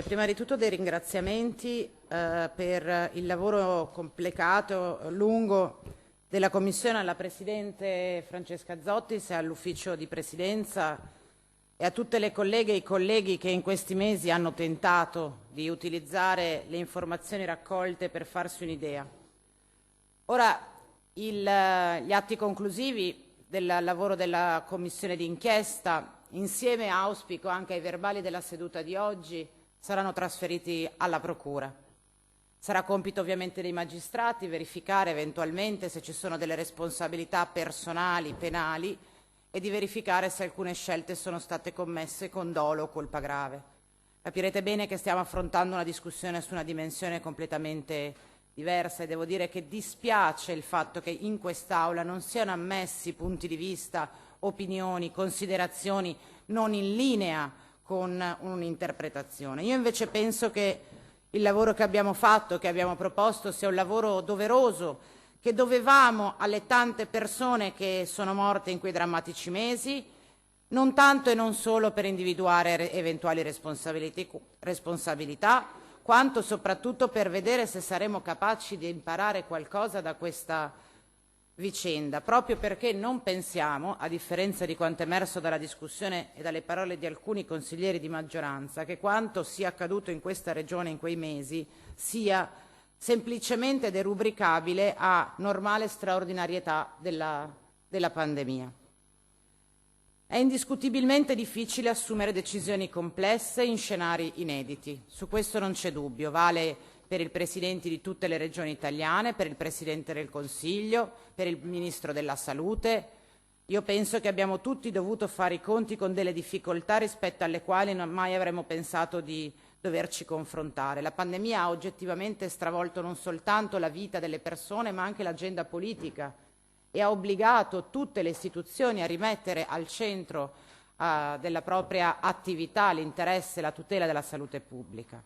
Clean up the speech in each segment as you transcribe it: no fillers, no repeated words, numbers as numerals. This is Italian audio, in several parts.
Prima di tutto dei ringraziamenti per il lavoro complicato, lungo della Commissione alla Presidente Francesca Zottis e all'Ufficio di Presidenza e a tutte le colleghe e i colleghi che in questi mesi hanno tentato di utilizzare le informazioni raccolte per farsi un'idea. Ora, gli atti conclusivi del lavoro della Commissione d'inchiesta, insieme auspico anche ai verbali della seduta di oggi, saranno trasferiti alla Procura. Sarà compito ovviamente dei magistrati verificare eventualmente se ci sono delle responsabilità personali, penali e di verificare se alcune scelte sono state commesse con dolo o colpa grave. Capirete bene che stiamo affrontando una discussione su una dimensione completamente diversa e devo dire che dispiace il fatto che in quest'Aula non siano ammessi punti di vista, opinioni, considerazioni non in linea con un'interpretazione. Io invece penso che il lavoro che abbiamo fatto, che abbiamo proposto, sia un lavoro doveroso, che dovevamo alle tante persone che sono morte in quei drammatici mesi, non tanto e non solo per individuare eventuali responsabilità, quanto soprattutto per vedere se saremo capaci di imparare qualcosa da questa vicenda, proprio perché non pensiamo, a differenza di quanto emerso dalla discussione e dalle parole di alcuni consiglieri di maggioranza, che quanto sia accaduto in questa regione in quei mesi sia semplicemente derubricabile a normale straordinarietà della pandemia. È indiscutibilmente difficile assumere decisioni complesse in scenari inediti, su questo non c'è dubbio, vale per i presidenti di tutte le regioni italiane, per il Presidente del Consiglio, per il Ministro della Salute. Io penso che abbiamo tutti dovuto fare i conti con delle difficoltà rispetto alle quali non mai avremmo pensato di doverci confrontare. La pandemia ha oggettivamente stravolto non soltanto la vita delle persone, ma anche l'agenda politica e ha obbligato tutte le istituzioni a rimettere al centro della propria attività l'interesse e la tutela della salute pubblica.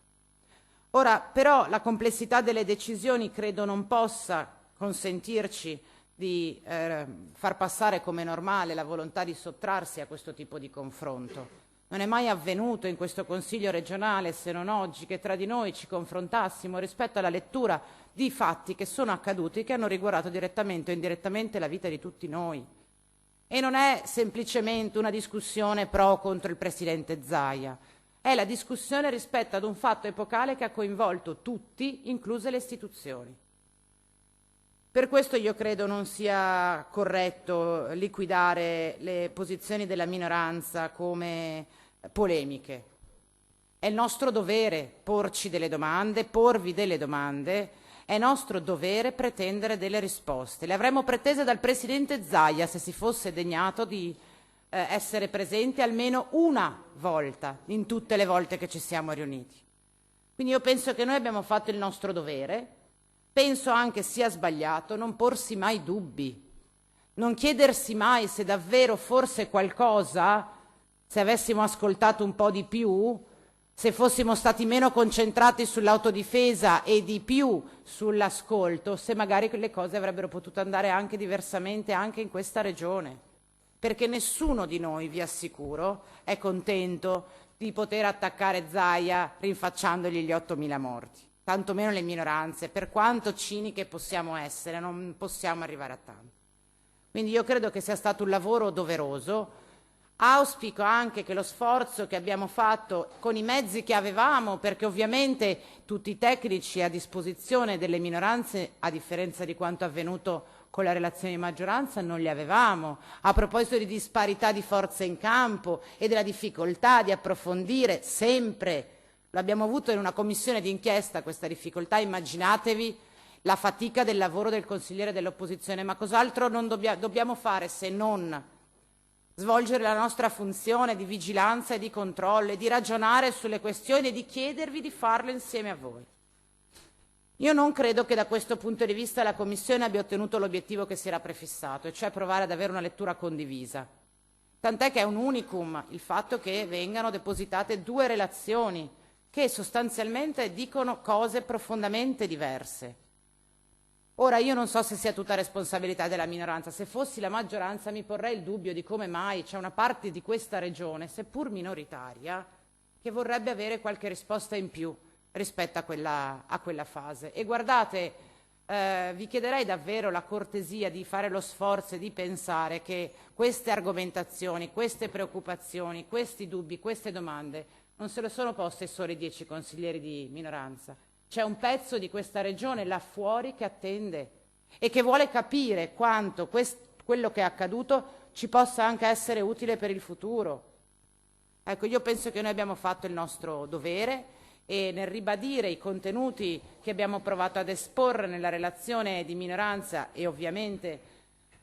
Ora, però, la complessità delle decisioni credo non possa consentirci di far passare come normale la volontà di sottrarsi a questo tipo di confronto. Non è mai avvenuto in questo Consiglio regionale, se non oggi, che tra di noi ci confrontassimo rispetto alla lettura di fatti che sono accaduti e che hanno riguardato direttamente o indirettamente la vita di tutti noi. E non è semplicemente una discussione pro o contro il Presidente Zaia. È la discussione rispetto ad un fatto epocale che ha coinvolto tutti, incluse le istituzioni. Per questo io credo non sia corretto liquidare le posizioni della minoranza come polemiche. È il nostro dovere porci delle domande, porvi delle domande, è nostro dovere pretendere delle risposte. Le avremmo pretese dal Presidente Zaia se si fosse degnato di essere presenti almeno una volta in tutte le volte che ci siamo riuniti. Quindi io penso che noi abbiamo fatto il nostro dovere, penso anche sia sbagliato non porsi mai dubbi, non chiedersi mai se davvero forse qualcosa, se avessimo ascoltato un po' di più, se fossimo stati meno concentrati sull'autodifesa e di più sull'ascolto, se magari le cose avrebbero potuto andare anche diversamente anche in questa regione. Perché nessuno di noi, vi assicuro, è contento di poter attaccare Zaia rinfacciandogli gli 8.000 morti, tantomeno le minoranze, per quanto ciniche possiamo essere, non possiamo arrivare a tanto. Quindi io credo che sia stato un lavoro doveroso, auspico anche che lo sforzo che abbiamo fatto con i mezzi che avevamo, perché ovviamente tutti i tecnici a disposizione delle minoranze, a differenza di quanto avvenuto con la relazione di maggioranza, non li avevamo. A proposito di disparità di forze in campo e della difficoltà di approfondire sempre, l'abbiamo avuto in una commissione d'inchiesta questa difficoltà, immaginatevi la fatica del lavoro del consigliere dell'opposizione, ma cos'altro non dobbiamo fare se non svolgere la nostra funzione di vigilanza e di controllo e di ragionare sulle questioni e di chiedervi di farlo insieme a voi. Io non credo che da questo punto di vista la Commissione abbia ottenuto l'obiettivo che si era prefissato, e cioè provare ad avere una lettura condivisa. Tant'è che è un unicum il fatto che vengano depositate due relazioni che sostanzialmente dicono cose profondamente diverse. Ora io non so se sia tutta responsabilità della minoranza, se fossi la maggioranza mi porrei il dubbio di come mai c'è una parte di questa regione, seppur minoritaria, che vorrebbe avere qualche risposta in più rispetto a quella fase. E guardate, vi chiederei davvero la cortesia di fare lo sforzo e di pensare che queste argomentazioni, queste preoccupazioni, questi dubbi, queste domande non se le sono poste solo i 10 consiglieri di minoranza. C'è un pezzo di questa regione là fuori che attende e che vuole capire quanto quello che è accaduto ci possa anche essere utile per il futuro. Ecco, io penso che noi abbiamo fatto il nostro dovere e nel ribadire i contenuti che abbiamo provato ad esporre nella relazione di minoranza e ovviamente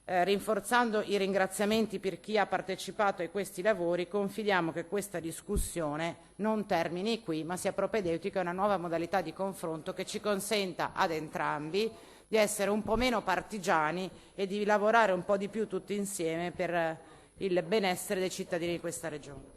rinforzando i ringraziamenti per chi ha partecipato a questi lavori, confidiamo che questa discussione non termini qui, ma sia propedeutica a una nuova modalità di confronto che ci consenta ad entrambi di essere un po' meno partigiani e di lavorare un po' di più tutti insieme per il benessere dei cittadini di questa regione.